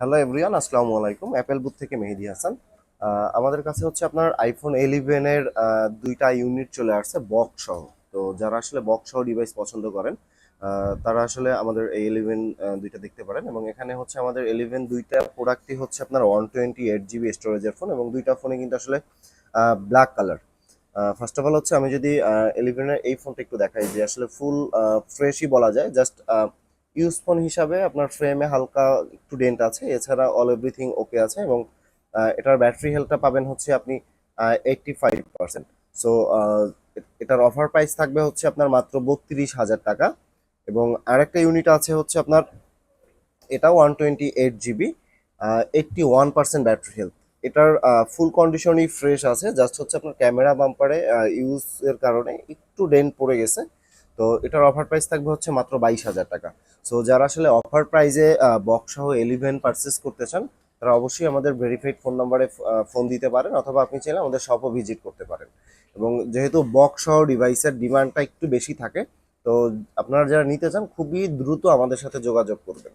Hello everyone, আসসালামু আলাইকুম। Apple booth থেকে মেহেদি হাসান। আমাদের কাছে হচ্ছে আপনার আইফোন 11 এর দুইটা ইউনিট চলে আসছে বক্স সহ। তো যারা আসলে বক্স সহ ডিভাইস পছন্দ করেন, তারা আসলে আমাদের এই 11 দুইটা দেখতে পারেন। এবং এখানে হচ্ছে আমাদের 11 দুইটা প্রোডাক্টই হচ্ছে আপনার 128 জিবি স্টোরেজের ফোন, এবং দুইটা ফোনে কিন্তু আসলে black colour. First of all হচ্ছে আমি যদি 11 এর এই ফোনটা একটু দেখাই, যে আসলে ফুল ফ্রেশই বলা যায়। জাস্ট ইউজ ফোন হিসাবে আপনার ফ্রেমে হালকা একটু ডেন্ট আছে, এছাড়া অল এভরিথিং ওকে আছে। এবং এটার ব্যাটারি হেলথটা পাবেন হচ্ছে আপনি 85%। সো এটার অফার প্রাইস থাকবে হচ্ছে আপনার মাত্র 32,000 টাকা। এবং আরেকটা ইউনিট আছে হচ্ছে আপনার, এটাও 128 জিবি, 81% ব্যাটারি হেলথ। এটার ফুল কন্ডিশনই ফ্রেশ আছে, জাস্ট হচ্ছে আপনার ক্যামেরা বাম্পারে ইউজ এর কারণে একটু ডেন্ট পড়ে গেছে। তো এটার অফার প্রাইস থাকবে হচ্ছে মাত্র 22,000 টাকা। সো যারা আসলে অফার প্রাইজে বক্স সহ 11 পারচেস করতে চান, তারা অবশ্যই আমাদের ভেরিফাইড ফোন নাম্বারে ফোন দিতে পারেন, অথবা আপনি চাইলে আমাদের শপও ভিজিট করতে পারেন। এবং যেহেতু বক্স সহ ডিভাইসের ডিমান্ডটা একটু বেশি থাকে, তো আপনারা যারা নিতে চান খুবই দ্রুত আমাদের সাথে যোগাযোগ করবেন।